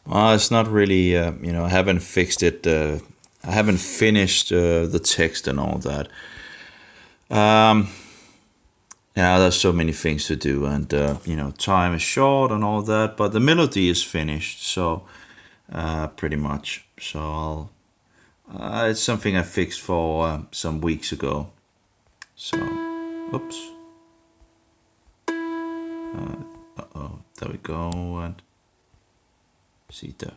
Well, it's not really, I haven't fixed it. I haven't finished the text and all that. Um, yeah, there's so many things to do, and time is short and all that. But the melody is finished, so pretty much. So it's something I fixed for some weeks ago. So, oops. Oh, there we go. And see there.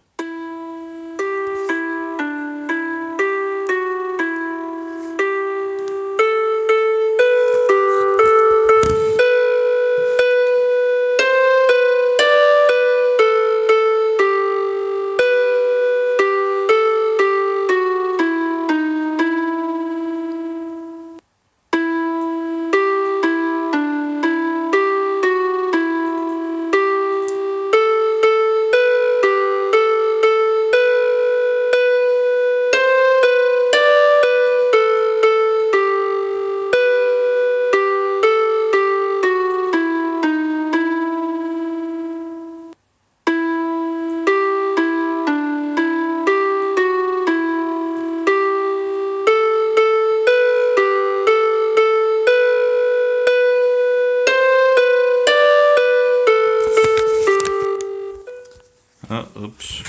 Oh, oops.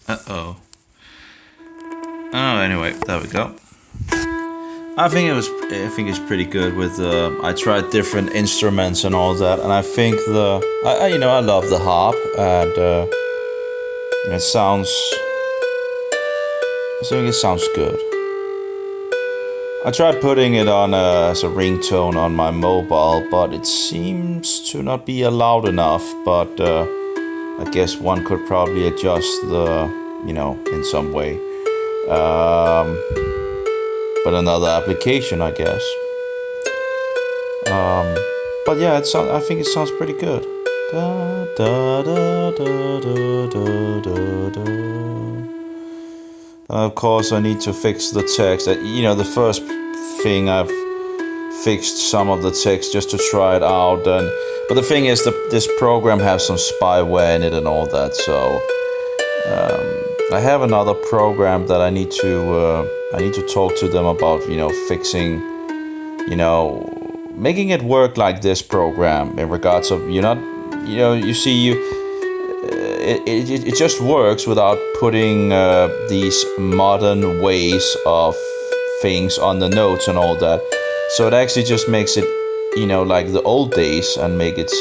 Uh-oh. Oh, anyway, there we go. I think it's pretty good with. I tried different instruments and all that, and I think I love the harp, and it sounds. I think it sounds good. I tried putting it on as a ringtone on my mobile, but it seems to not be loud enough. But I guess one could probably adjust in some way. Um, but another application, I guess. But yeah, I think it sounds pretty good. Da, da, da, da, da, da, da, da. Of course, I need to fix the text. The first thing I've fixed some of the text just to try it out. But the thing is, this program has some spyware in it and all that. So I have another program that I need to talk to them about. Fixing. Making it work like this program in regards of you're not. You see it just works without putting these modern ways of things on the notes and all that. So it actually just makes it, like the old days, and make it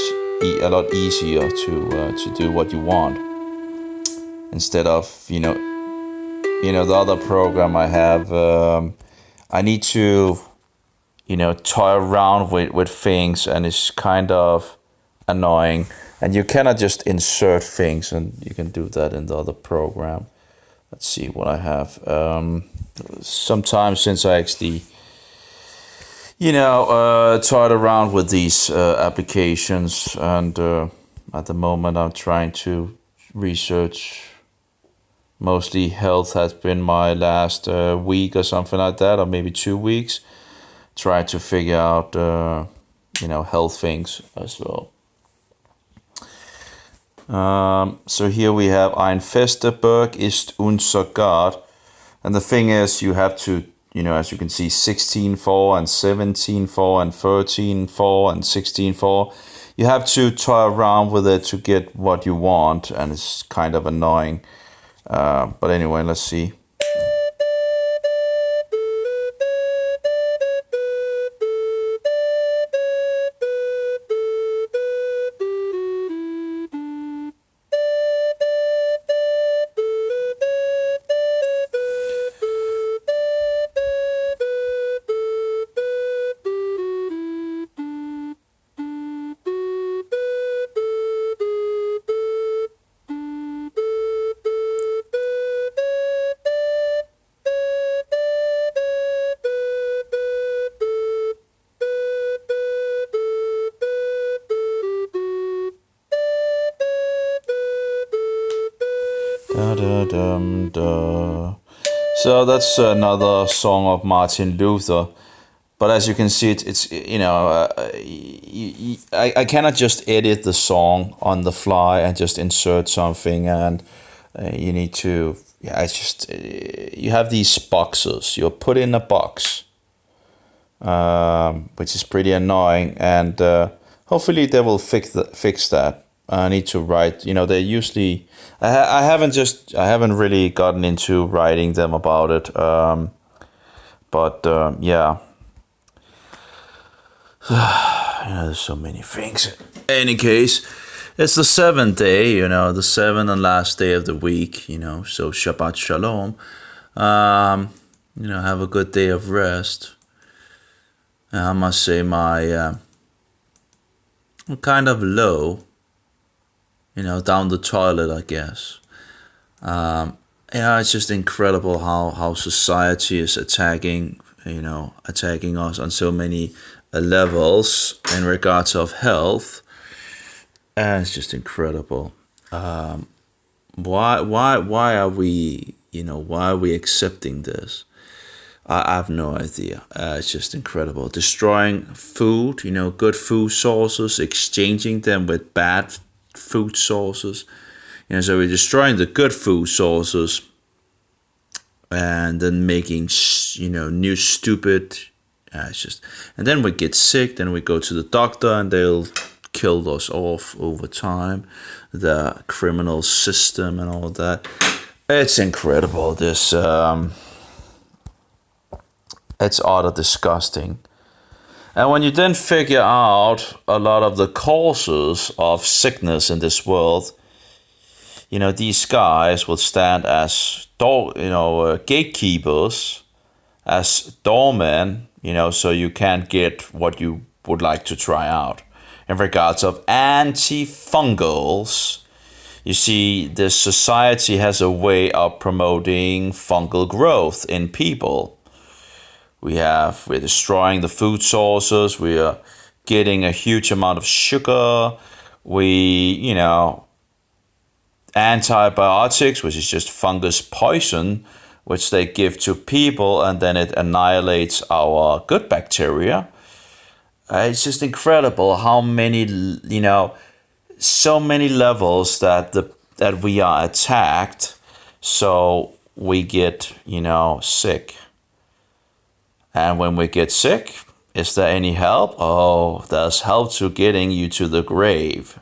a lot easier to do what you want instead of the other program I have. I need to toy around with things, and it's kind of annoying. And you cannot just insert things, and you can do that in the other program. Let's see what I have. Sometimes since I actually, toyed around with these applications, and at the moment I'm trying to research. Mostly health has been my last week or something like that, or maybe 2 weeks. Try to figure out, health things as well. So here we have Ein fester Berg ist unser Gott. And the thing is, you have to, as you can see, 16/4 and 17/4 and 13/4 and 16/4. You have to toy around with it to get what you want, and it's kind of annoying. But anyway, let's see. Da, da, dum, da. So that's another song of Martin Luther. But as you can see, I cannot just edit the song on the fly and just insert something. And You need to, yeah, it's just, you have these boxes. You're put in a box, which is pretty annoying. And hopefully they will fix that. I need to write, they usually, I haven't really gotten into writing them about it. But yeah, there's so many things. In any case, it's the seventh day, the seventh and last day of the week, so Shabbat Shalom. Have a good day of rest. I must say I'm kind of low, down the toilet, I guess. It's just incredible how society is attacking us on so many levels in regards of health. And it's just incredible. Why are we accepting this? I have no idea. It's just incredible. Destroying food, good food sources, exchanging them with bad food sources. So we're destroying the good food sources and then making, new stupid. It's just, and then we get sick. Then we go to the doctor and they'll kill us off over time. The criminal system and all that. It's incredible. This, it's utter disgusting. And when you then figure out a lot of the causes of sickness in this world, these guys will stand as gatekeepers, as doormen, so you can't get what you would like to try out. In regards of antifungals, you see, this society has a way of promoting fungal growth in people. We're destroying the food sources. We are getting a huge amount of sugar. Antibiotics, which is just fungus poison, which they give to people, and then it annihilates our good bacteria. It's just incredible how many, so many levels that we are attacked, so we get, sick. And when we get sick, is there any help? Oh, there's help to getting you to the grave.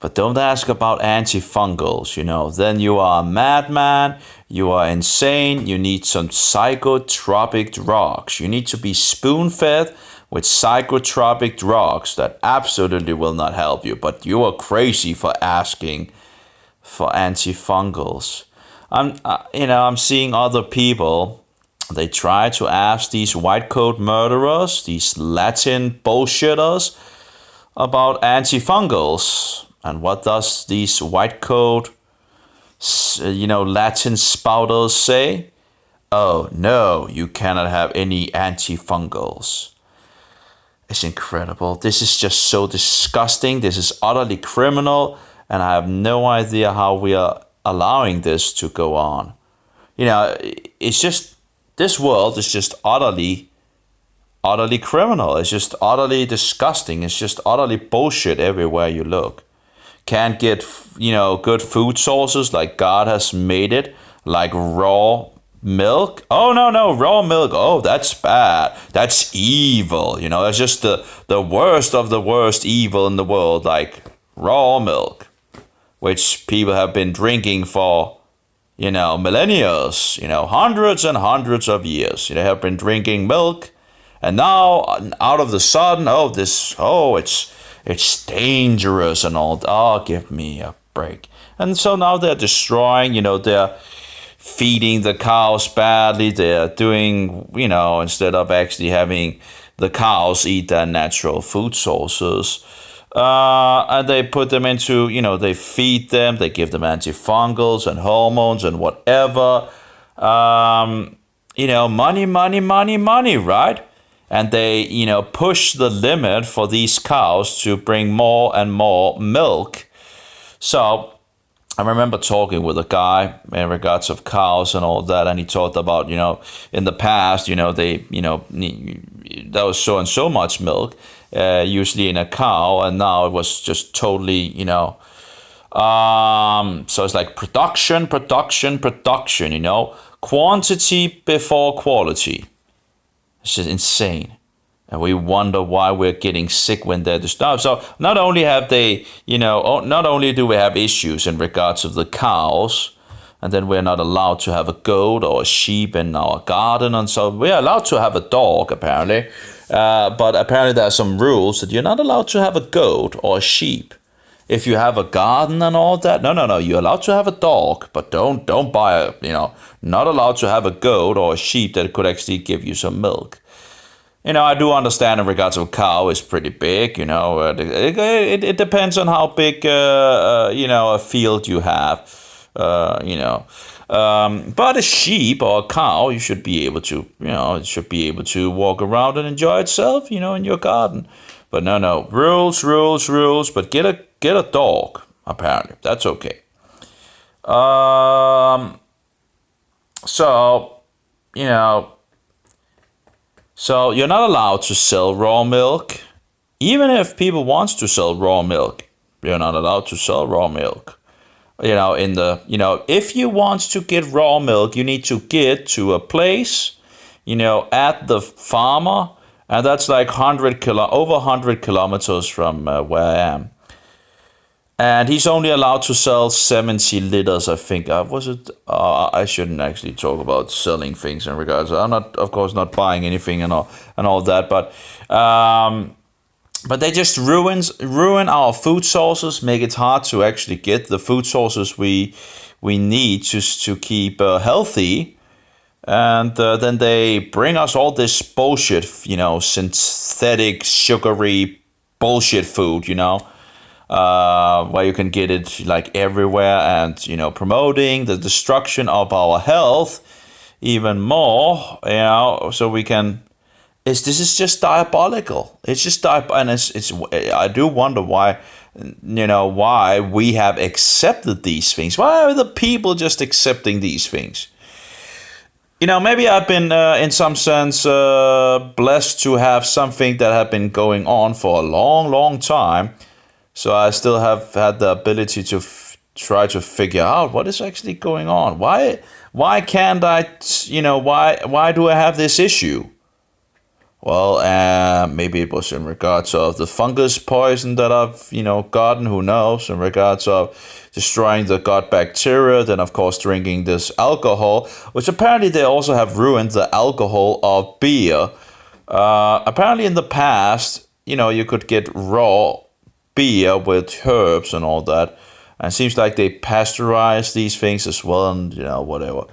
But don't ask about antifungals, Then you are a madman, you are insane, you need some psychotropic drugs. You need to be spoon-fed with psychotropic drugs that absolutely will not help you. But you are crazy for asking for antifungals. I'm seeing other people, they try to ask these white coat murderers, these Latin bullshitters, about antifungals. And what does these white coat, Latin spouters say? Oh, no, you cannot have any antifungals. It's incredible. This is just so disgusting. This is utterly criminal. And I have no idea how we are allowing this to go on. It's just, this world is just utterly criminal. It's just utterly disgusting. It's just utterly bullshit everywhere you look. Can't get, good food sources like God has made it, like raw milk. Oh, no, raw milk. Oh, that's bad. That's evil. It's just the worst of the worst evil in the world, like raw milk, which people have been drinking for, millennia, hundreds and hundreds of years. They have been drinking milk, and now out of the sudden, it's dangerous and all. Oh, give me a break. And so now they're destroying, they're feeding the cows badly. They're doing, instead of actually having the cows eat their natural food sources. And they put them into, they feed them, they give them antifungals and hormones and whatever. Money, right? And they, push the limit for these cows to bring more and more milk. So I remember talking with a guy in regards of cows and all that, and he talked about, in the past, there was so and so much milk, usually in a cow, and now it was just totally, So it's like production, production, production, quantity before quality. It's just insane. And we wonder why we're getting sick when they're disturbed. So not only have they, not only do we have issues in regards of the cows, and then we're not allowed to have a goat or a sheep in our garden, and so we're allowed to have a dog apparently, but apparently there are some rules that you're not allowed to have a goat or a sheep. If you have a garden and all that, no, you're allowed to have a dog, but don't buy not allowed to have a goat or a sheep that could actually give you some milk. I do understand in regards to a cow is pretty big, it depends on how big, a field you have, but a sheep or a cow, you should be able to, it should be able to walk around and enjoy itself, in your garden. But no, rules, but get a dog, apparently. That's okay. So you're not allowed to sell raw milk. Even if people wants to sell raw milk, you're not allowed to sell raw milk. If you want to get raw milk, you need to get to a place, at the farmer, and that's like over 100 kilometers from where I am. And he's only allowed to sell 70 liters, I think. I shouldn't actually talk about selling things in regards. I'm not, of course, not buying anything and all that. But they just ruin our food sources, make it hard to actually get the food sources we need to keep healthy. And then they bring us all this bullshit, synthetic, sugary bullshit food, where you can get it like everywhere, and promoting the destruction of our health even more, so we can. This is just diabolical. It's just and it's. I do wonder why, why we have accepted these things. Why are the people just accepting these things? Maybe I've been, in some sense, blessed to have something that had been going on for a long, long time. So I still have had the ability to try to figure out what is actually going on. Why can't I, why do I have this issue? Well, maybe it was in regards of the fungus poison that I've, gotten, who knows, in regards of destroying the gut bacteria, then of course drinking this alcohol, which apparently they also have ruined the alcohol of beer. Apparently in the past, you could get raw beer with herbs and all that, and it seems like they pasteurize these things as well, and whatever.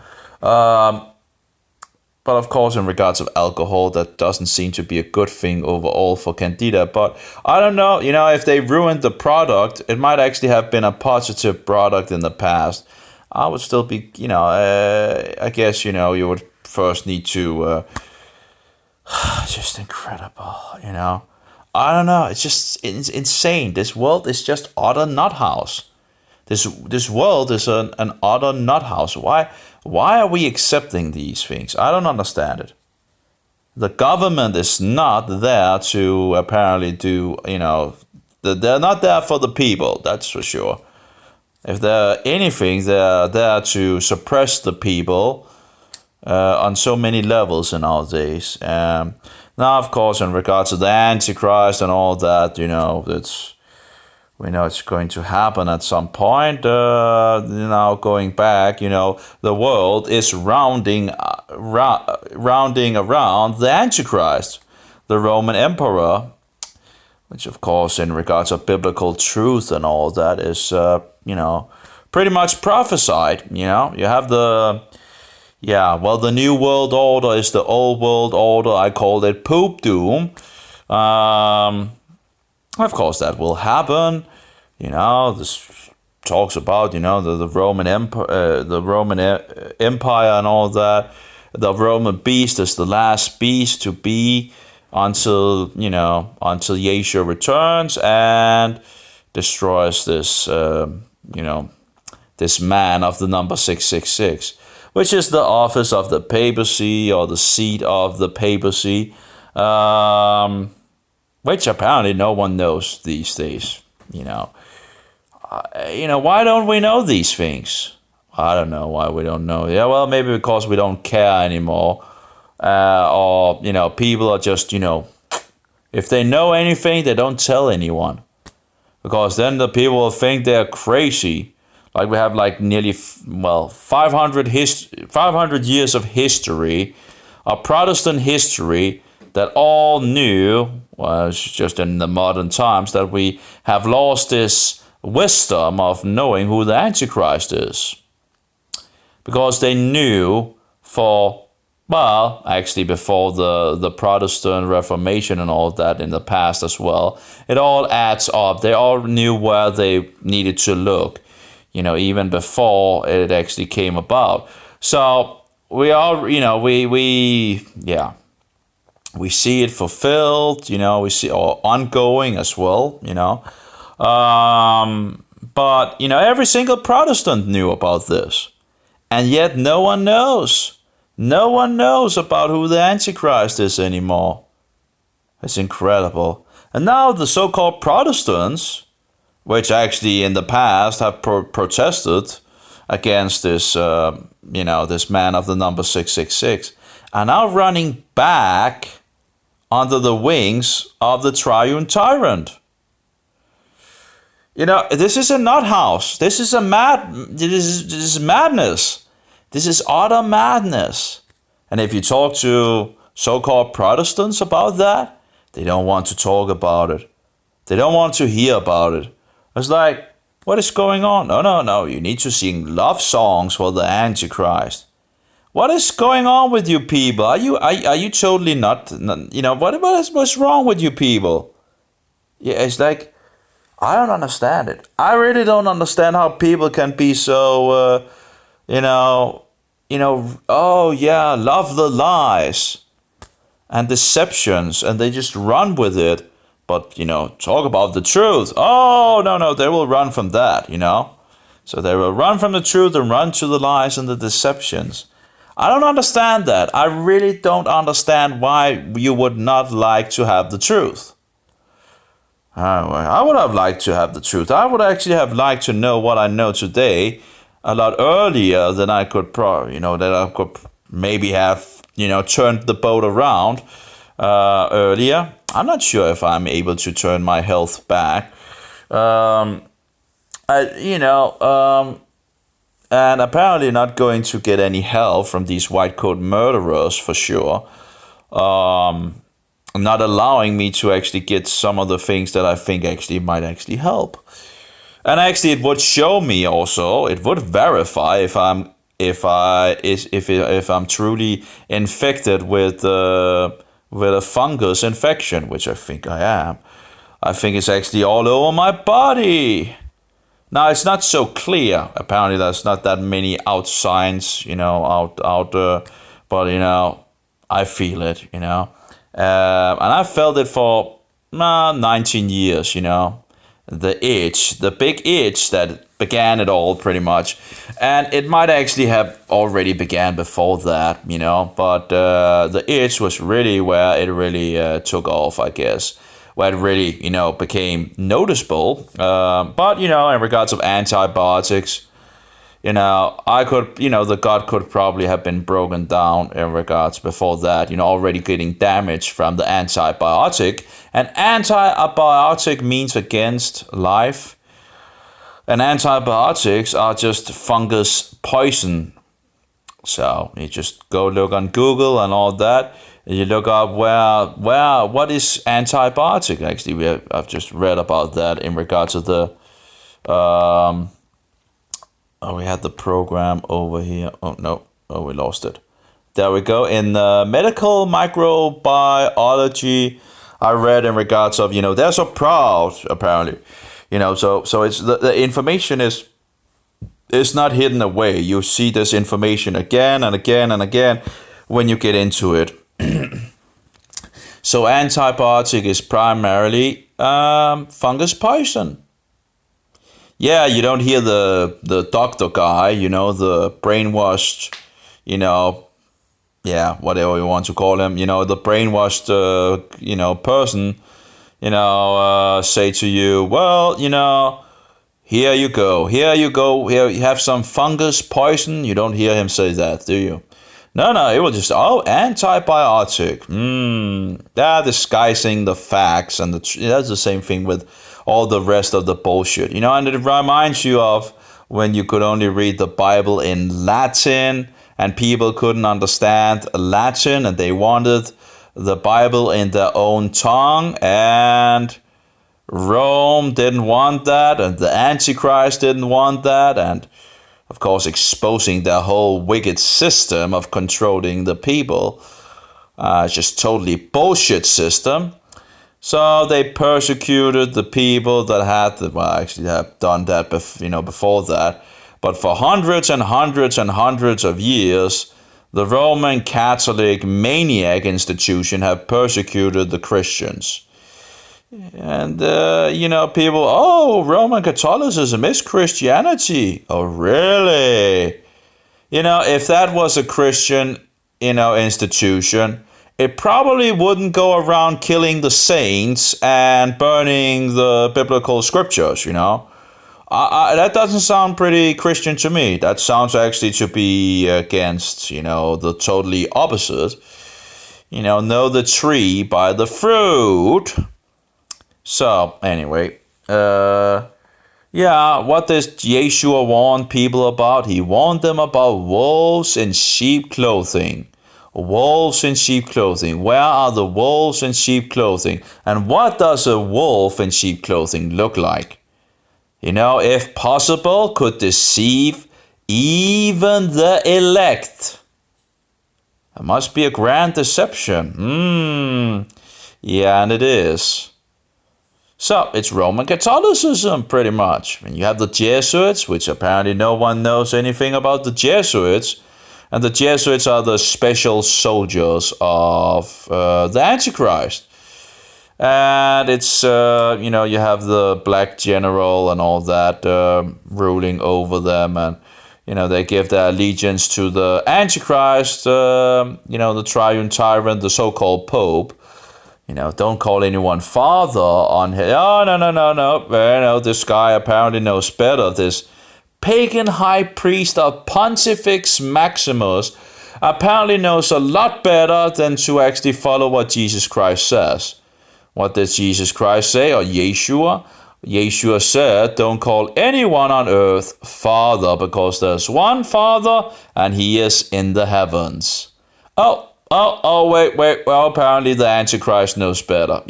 But of course, in regards of alcohol, that doesn't seem to be a good thing overall for Candida. But I don't know, if they ruined the product, it might actually have been a positive product in the past. I would still be, I guess, you would first need to, just incredible, I don't know, it's insane. This world is just utter nut house. This world is an utter nut house. Why are we accepting these things? I don't understand it. The government is not there to apparently do, they're not there for the people, that's for sure. If they're anything, they're there to suppress the people on so many levels in our days. Now, of course, in regards to the Antichrist and all that, we know it's going to happen at some point. Going back, the world is rounding around the Antichrist, the Roman Emperor, which, of course, in regards of biblical truth and all that, is, pretty much prophesied. You have the New World Order is the Old World Order. I called it poop doom. Of course, that will happen. This talks about the Roman Empire, Empire, and all that. The Roman beast is the last beast to be until Yeshua returns and destroys this this man of the number 666, which is the office of the papacy, or the seat of the papacy. Which apparently no one knows these days. why don't we know these things? I don't know why we don't know. Yeah, well, maybe because we don't care anymore. Or, people are just, if they know anything, they don't tell anyone. Because then the people will think they're crazy. Like we have like nearly, 500 years of history, of Protestant history, that all knew, well, it's just in the modern times, that we have lost this wisdom of knowing who the Antichrist is. Because they knew actually before the Protestant Reformation and all that in the past as well, it all adds up. They all knew where they needed to look, even before it actually came about. So we are, we see it fulfilled, we see or ongoing as well, But, every single Protestant knew about this. And yet no one knows. No one knows about who the Antichrist is anymore. It's incredible. And now the so-called Protestants, which actually in the past have protested against this, this man of the number 666, are now running back under the wings of the triune tyrant. This is a nut house. This is this is madness. This is utter madness. And if you talk to so-called Protestants about that, they don't want to talk about it. They don't want to hear about it. It's like, what is going on? No. You need to sing love songs for the Antichrist. What is going on with you people? Are you totally not what's wrong with you people? Yeah, it's like, I don't understand it. I really don't understand how people can be so, oh yeah, love the lies and deceptions, and they just run with it. But, talk about the truth. Oh, no, they will run from that, So they will run from the truth and run to the lies and the deceptions. I don't understand that. I really don't understand why you would not like to have the truth. I would have liked to have the truth. I would actually have liked to know what I know today a lot earlier than I could that I could maybe have, turned the boat around earlier. I'm not sure if I'm able to turn my health back. And apparently not going to get any help from these white coat murderers for sure. Not allowing me to actually get some of the things that I think actually might actually help. And actually it would show me also, it would verify if I'm truly infected with a fungus infection, which I think I am. I think it's actually all over my body. Now it's not so clear. Apparently there's not that many out signs, out but I feel it, and I felt it for 19 years, the itch, the big itch that began it all pretty much. And it might actually have already began before that, but the itch was really where it really took off, I guess. Where it really, became noticeable. But, in regards of antibiotics, the gut could probably have been broken down in regards before that, already getting damage from the antibiotic. And antibiotic means against life. And antibiotics are just fungus poison. So you just go look on Google and all that. You look up what is antibiotic. Actually, I've just read about that in regards to the we had the program over here. Oh no, we lost it. There we go. In medical microbiology, I read in regards of they're so proud apparently, so it's the information is not hidden away. You see this information again and again and again when you get into it. So antibiotic is primarily fungus poison. Yeah, you don't hear the doctor guy, the brainwashed, whatever you want to call him, the brainwashed, person, say to you, well, Here you go. Here you go. Here you have some fungus poison. You don't hear him say that, do you? No, it was just, antibiotic. They're disguising the facts, and that's the same thing with all the rest of the bullshit. And it reminds you of when you could only read the Bible in Latin, and people couldn't understand Latin, and they wanted the Bible in their own tongue, and Rome didn't want that, and the Antichrist didn't want that, and of course exposing their whole wicked system of controlling the people. Just totally bullshit system. So they persecuted the people that have done that before that. But for hundreds and hundreds and hundreds of years, the Roman Catholic maniac institution have persecuted the Christians. And, people, Roman Catholicism is Christianity. Oh, really? If that was a Christian, institution, it probably wouldn't go around killing the saints and burning the biblical scriptures, that doesn't sound pretty Christian to me. That sounds actually to be against, the totally opposite. Know the tree by the fruit. So, anyway, what does Yeshua warn people about? He warned them about wolves in sheep clothing. Wolves in sheep clothing. Where are the wolves in sheep clothing? And what does a wolf in sheep clothing look like? If possible, could deceive even the elect. It must be a grand deception. Yeah, and it is. So, it's Roman Catholicism, pretty much. And you have the Jesuits, which apparently no one knows anything about the Jesuits. And the Jesuits are the special soldiers of the Antichrist. And it's, you have the black general and all that ruling over them. And, they give their allegiance to the Antichrist, the triune tyrant, the so-called Pope. Don't call anyone father on him. Oh, no. This guy apparently knows better. This pagan high priest of Pontifex Maximus apparently knows a lot better than to actually follow what Jesus Christ says. What does Jesus Christ say, or Yeshua? Yeshua said, don't call anyone on earth father, because there's one Father, and he is in the heavens. Wait. Well, apparently the Antichrist knows better.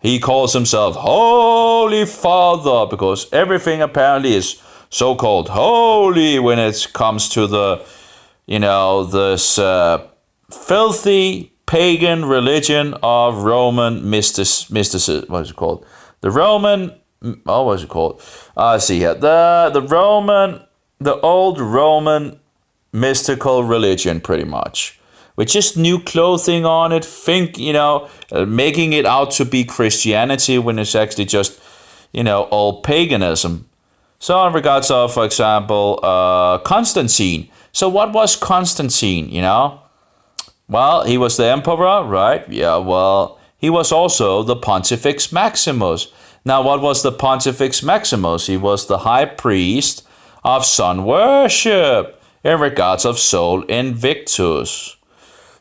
He calls himself Holy Father because everything apparently is so-called holy when it comes to the, this filthy pagan religion of Roman mysticism. What is it called? The Roman, what is it called? See here. The old Roman mystical religion, pretty much. With just new clothing on it, making it out to be Christianity when it's actually just, old paganism. So in regards of, for example, Constantine. So what was Constantine, Well, he was the emperor, right? Yeah, well, he was also the Pontifex Maximus. Now, what was the Pontifex Maximus? He was the high priest of sun worship in regards of Sol Invictus.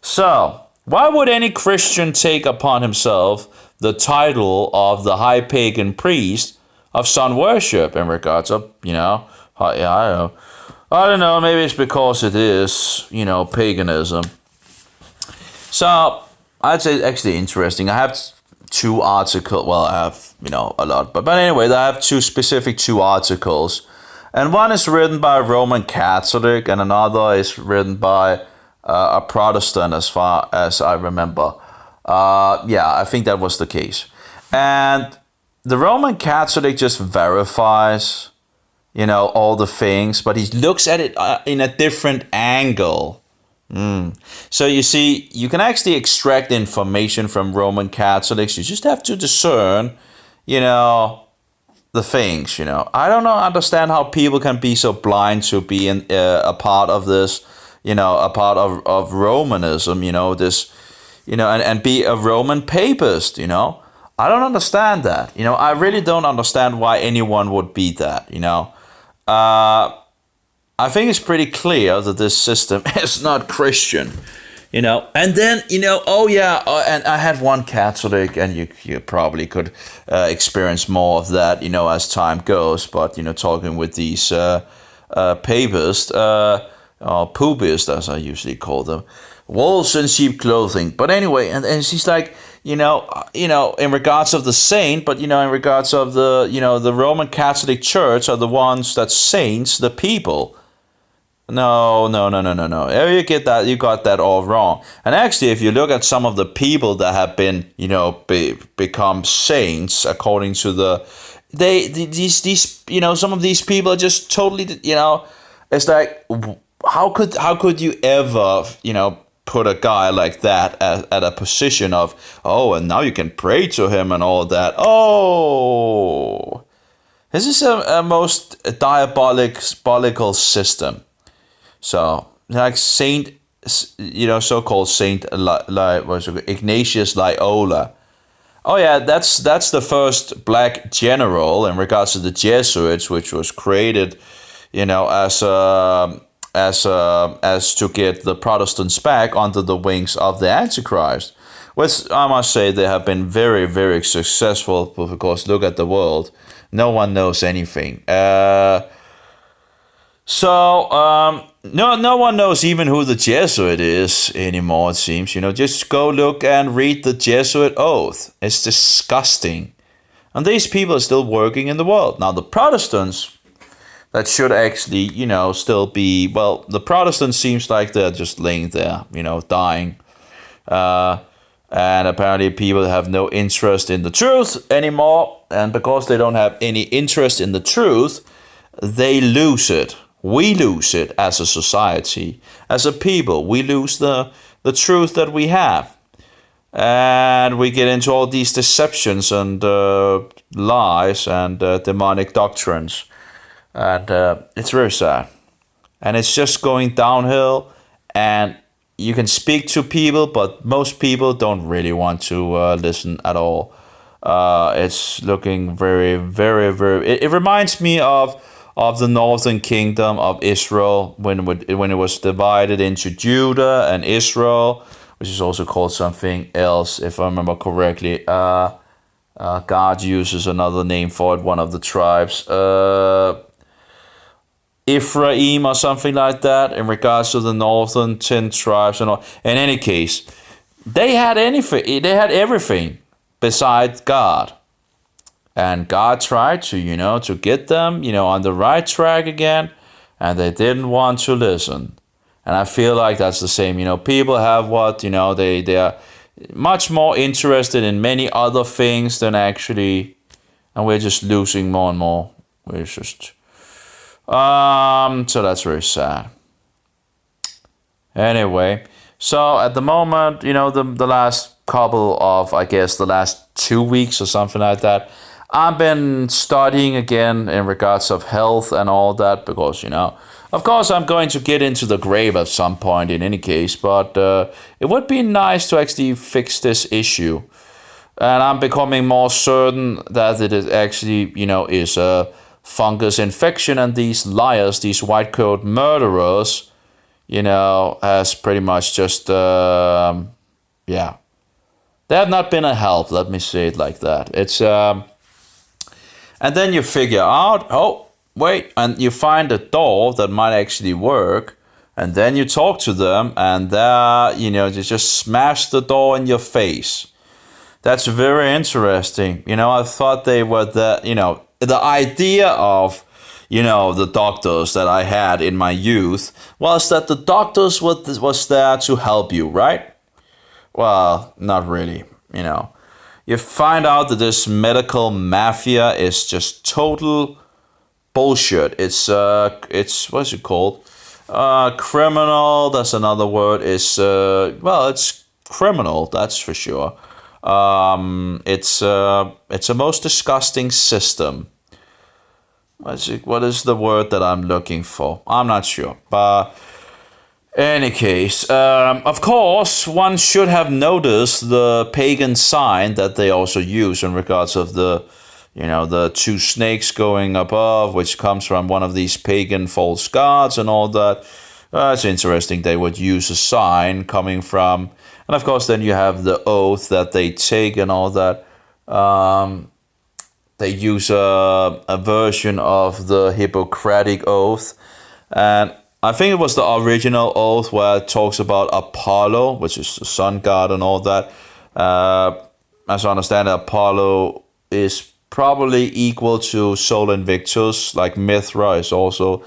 So, why would any Christian take upon himself the title of the high pagan priest of sun worship in regards of, I don't know, maybe it's because it is, paganism. So, I'd say it's actually interesting. I have two articles, well, I have, a lot, but anyway, I have two articles. And one is written by a Roman Catholic, and another is written by a Protestant, as far as I remember. I think that was the case. And the Roman Catholic just verifies, all the things, but he looks at it in a different angle. So you see, you can actually extract information from Roman Catholics. You just have to discern, the things, I don't understand how people can be so blind to be a part of this, a part of Romanism, this, and be a Roman papist, I don't understand that. I really don't understand why anyone would be that. I think it's pretty clear that this system is not Christian. And then oh yeah, and I had one Catholic, and you probably could experience more of that as time goes, but talking with these papists, or poopists as I usually call them, wolves in sheep clothing. But anyway, and she's like, in regards of the saint, but in regards of the Roman Catholic Church are the ones that saints the people. No, no, no, no, no, no. You got that all wrong. And actually, if you look at some of the people that have been, become saints according to these, some of these people are just totally, it's like, how could you ever, put a guy like that at a position of, oh, and now you can pray to him and all that. Oh, this is a most diabolical system. So, like so-called Saint Ignatius Loyola. Oh yeah, that's the first black general in regards to the Jesuits, which was created, as to get the Protestants back under the wings of the Antichrist. Which I must say they have been very, very successful. But of course, look at the world. No one knows anything. No one knows even who the Jesuit is anymore, it seems. Just go look and read the Jesuit oath. It's disgusting. And these people are still working in the world. Now, the Protestants, that should actually, still be, well, the Protestants seems like they're just laying there, dying. And apparently people have no interest in the truth anymore. And because they don't have any interest in the truth, they lose it. We lose it as a society, as a people. We lose the truth that we have. And we get into all these deceptions and lies and demonic doctrines. And it's very sad. And it's just going downhill. And you can speak to people, but most people don't really want to listen at all. It's looking very, very, very... It reminds me of the northern kingdom of Israel when it was divided into Judah and Israel, which is also called something else, if I remember correctly. God uses another name for it, one of the tribes. Ephraim or something like that, in regards to the northern 10 tribes and all. In any case, they had everything besides God. And God tried to get them, on the right track again, and they didn't want to listen. And I feel like that's the same. People have they are much more interested in many other things than actually, and we're just losing more and more. We're just, so that's very sad. Anyway, so at the moment, the last couple of, I guess, the last 2 weeks or something like that, I've been studying again in regards of health and all that because, of course I'm going to get into the grave at some point in any case, but it would be nice to actually fix this issue. And I'm becoming more certain that it is actually, is a fungus infection, and these liars, these white coat murderers, has pretty much just, they have not been a help, let me say it like that. It's, and then you figure out, oh, wait, and you find a door that might actually work, and then you talk to them, and you just smash the door in your face. That's very interesting. I thought they were the idea of, the doctors that I had in my youth was that the doctors was there to help you, right? Well, not really, You find out that this medical mafia is just total bullshit. It's what's it called? Criminal. That's another word. It's criminal. That's for sure. It's a most disgusting system. What is the word that I'm looking for? I'm not sure. But Any case, of course, one should have noticed the pagan sign that they also use in regards of the two snakes going above, which comes from one of these pagan false gods and all that. It's interesting they would use a sign coming from, and of course then you have the oath that they take and all that. They use a version of the Hippocratic oath, and I think it was the original oath where it talks about Apollo, which is the sun god and all that. As I understand it, Apollo is probably equal to Sol Invictus, like Mithra is also,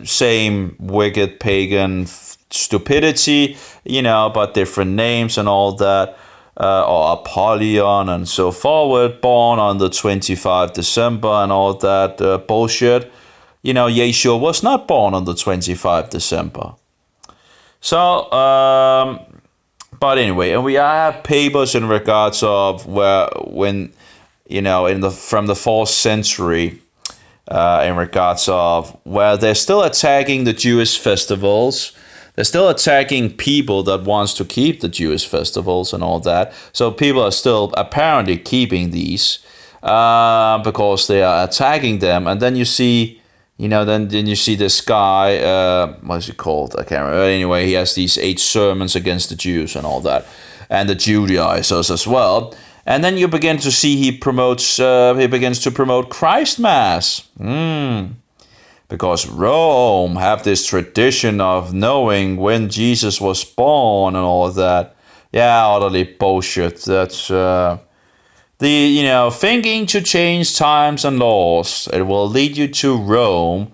same wicked pagan stupidity, but different names and all that. Or Apollyon and so forward, born on the 25th December and all that bullshit. Yeshua was not born on the 25th December. So, but anyway, and we have papers in regards of from the 4th century, in regards of where they're still attacking the Jewish festivals. They're still attacking people that wants to keep the Jewish festivals and all that. So people are still apparently keeping these because they are attacking them. And then you see, then you see this guy, what is he called? I can't remember. Anyway, he has these 8 sermons against the Jews and all that, and the Judaizers as well. And then you begin to see he begins to promote Christ Mass. Because Rome have this tradition of knowing when Jesus was born and all of that. Yeah, utterly bullshit. That's thinking to change times and laws. It will lead you to Rome.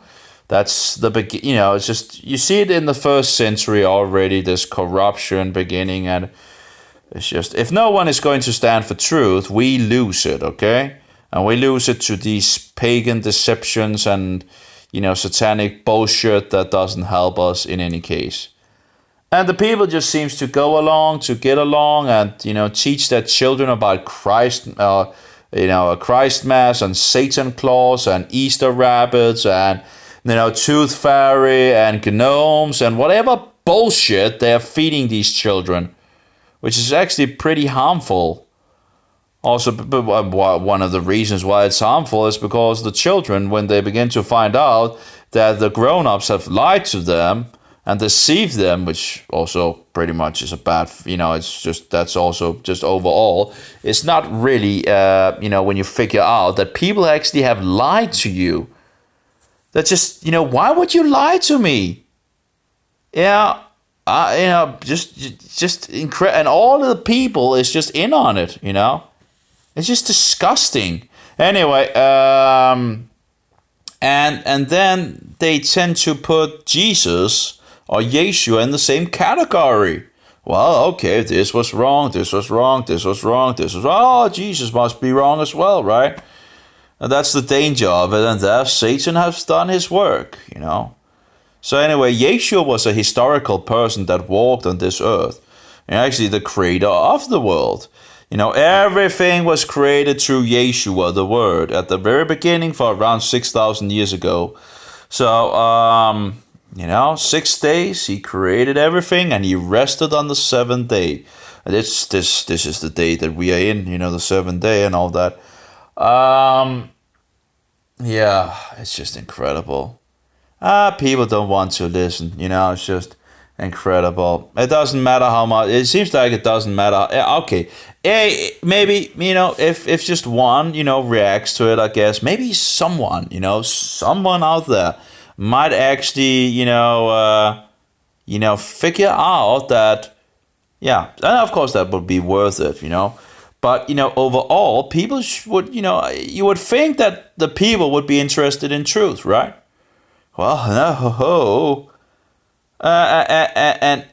That's the it's just, you see it in the 1st century already, this corruption beginning, and it's just, if no one is going to stand for truth, we lose it, okay? And we lose it to these pagan deceptions and satanic bullshit that doesn't help us in any case. And the people just seems to go along to get along and, teach their children about Christ, a Christ Mass and Satan Claus and Easter rabbits and, tooth fairy and gnomes and whatever bullshit they're feeding these children, which is actually pretty harmful. Also, one of the reasons why it's harmful is because the children, when they begin to find out that the grown-ups have lied to them and deceived them, which also pretty much is a bad, it's just, that's also just overall, it's not really, when you figure out that people actually have lied to you. That's just, why would you lie to me? Yeah, just incredible. And all of the people is just in on it, It's just disgusting. Anyway, and then they tend to put Jesus or Yeshua in the same category. Well, okay, this was wrong, this was wrong, this was wrong, this was wrong. Oh, Jesus must be wrong as well, right? And that's the danger of it, and there Satan has done his work, So anyway, Yeshua was a historical person that walked on this earth, and actually the creator of the world. Everything was created through Yeshua, the Word, at the very beginning for around 6,000 years ago. So, 6 days, he created everything, and he rested on the 7th day. And this is the day that we are in, the 7th day and all that. Yeah, it's just incredible. People don't want to listen, it's just incredible. It doesn't matter how much. It seems like it doesn't matter. Okay, maybe if just one reacts to it, I guess maybe someone out there might actually figure out that, yeah, and of course that would be worth it, But overall, people would you would think that the people would be interested in truth, right? Well, no.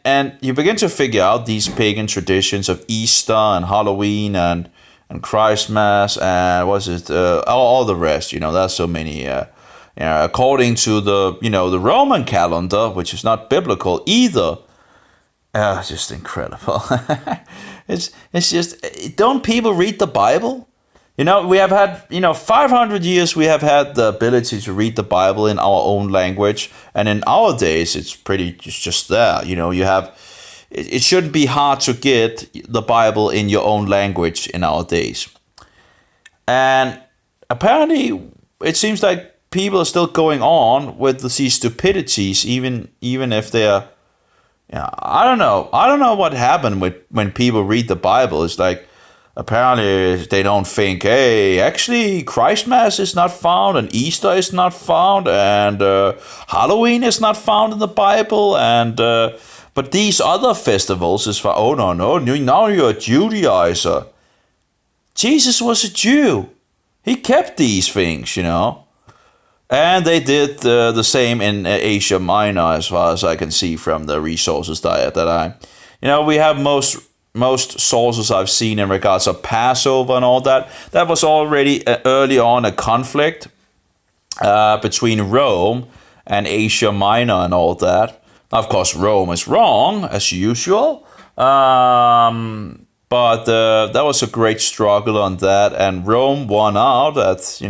And you begin to figure out these pagan traditions of Easter and Halloween and Christ Mass and all the rest. There's so many. According to the Roman calendar, which is not biblical either. It's just incredible. It's just, don't people read the Bible? We have had, 500 years we have had the ability to read the Bible in our own language. And in our days, it's just there. You have, it shouldn't be hard to get the Bible in your own language in our days. And apparently, it seems like people are still going on with these stupidities, even if they're, I don't know. I don't know what happened when people read the Bible. It's like, apparently they don't think, hey, actually Christmas is not found, and Easter is not found, and Halloween is not found in the Bible, and but these other festivals is for, oh no, now you're a Judaizer. Jesus was a Jew. He kept these things, And they did the same in Asia Minor, as far as I can see from the resources that I, we have most sources I've seen in regards of Passover and all that. That was already early on a conflict between Rome and Asia Minor and all that. Of course, Rome is wrong, as usual. But that was a great struggle on that. And Rome won out. That's,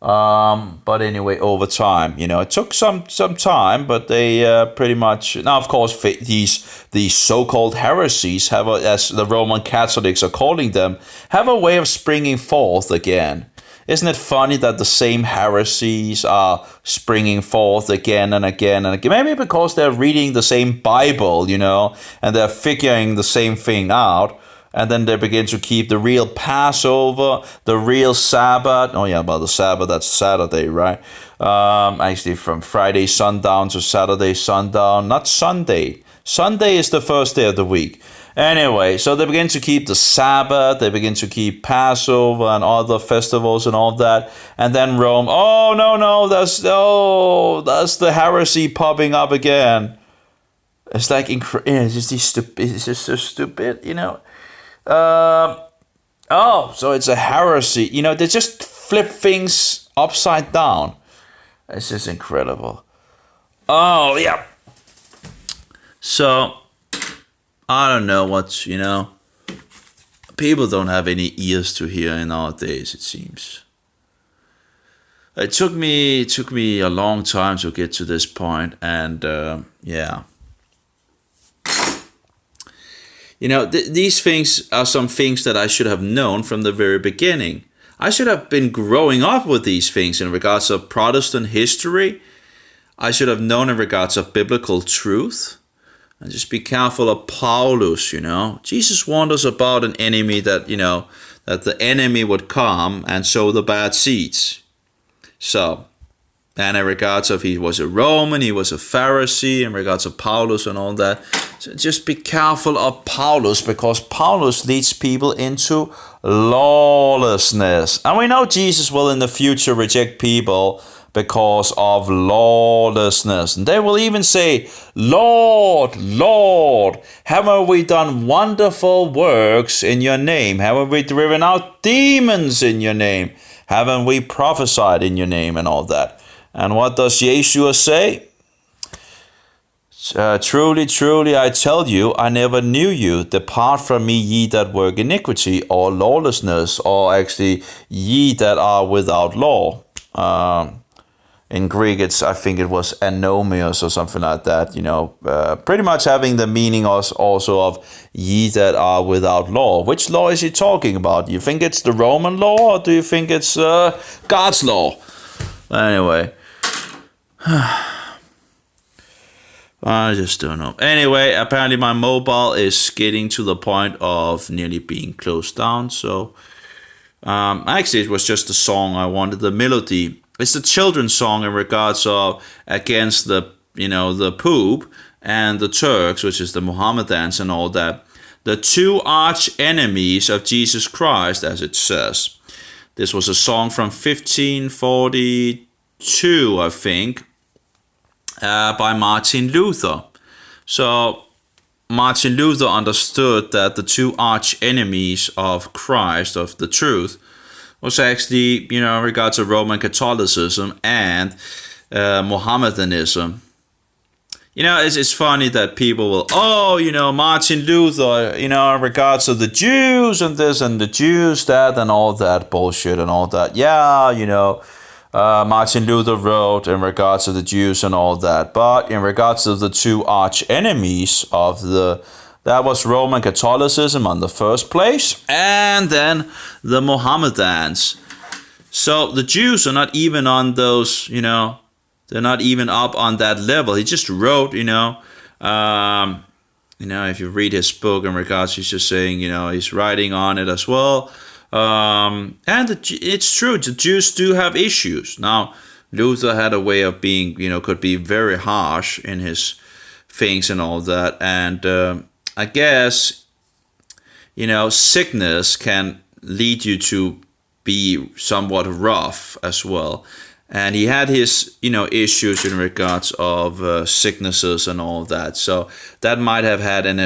but anyway, over time, it took some time, but they pretty much, now of course these so-called heresies have, as the Roman Catholics are calling them, have a way of springing forth again. Isn't it funny that the same heresies are springing forth again and again and again? Maybe because they're reading the same Bible, and they're figuring the same thing out. And then they begin to keep the real Passover, the real Sabbath. Oh yeah, about the Sabbath, that's Saturday, right? Actually from Friday sundown to Saturday sundown, not Sunday. Sunday is the first day of the week. Anyway, so they begin to keep the Sabbath, they begin to keep Passover and other festivals and all that. And then Rome, oh no, that's the heresy popping up again. It's like, it's just so stupid, so it's a heresy. They just flip things upside down. It's just incredible. Oh, yeah. So, I don't know what, people don't have any ears to hear in our days, it seems. It took me a long time to get to this point, and yeah. These things are some things that I should have known from the very beginning. I should have been growing up with these things in regards of Protestant history. I should have known in regards of biblical truth. And just be careful of Paulus, Jesus warned us about an enemy that, that the enemy would come and sow the bad seeds. So, and in regards of he was a Roman, he was a Pharisee, in regards of Paulus and all that. So just be careful of Paulus, because Paulus leads people into lawlessness. And we know Jesus will in the future reject people because of lawlessness. And they will even say, Lord, Lord, haven't we done wonderful works in your name? Haven't we driven out demons in your name? Haven't we prophesied in your name and all that? And what does Yeshua say? Truly, truly, I tell you, I never knew you. Depart from me, ye that work iniquity or lawlessness, or actually, ye that are without law. In Greek, I think it was anomios or something like that, pretty much having the meaning also of ye that are without law. Which law is he talking about? Do you think it's the Roman law, or do you think it's God's law? Anyway, I just don't know. Anyway, apparently my mobile is getting to the point of nearly being closed down. So, actually, it was just a song. I wanted the melody. It's a children's song in regards of against the Pope and the Turks, which is the Mohammedans and all that. The two arch enemies of Jesus Christ, as it says. This was a song from 1542, I think, by Martin Luther. So Martin Luther understood that the two arch enemies of Christ, of the truth, was actually, in regards to Roman Catholicism and Mohammedanism. it's funny that people will, Martin Luther, in regards to the Jews and this and the Jews that and all that bullshit and all that. Yeah, Martin Luther wrote in regards to the Jews and all that. But in regards to the two arch enemies that was Roman Catholicism on the first place, and then the Mohammedans. So the Jews are not even on those, they're not even up on that level. He just wrote, if you read his book in regards, he's just saying, he's writing on it as well. And it's true, the Jews do have issues. Now, Luther had a way of being, could be very harsh in his things and all that. And I guess, sickness can lead you to be somewhat rough as well. And he had his, issues in regards of sicknesses and all that. So that might have had an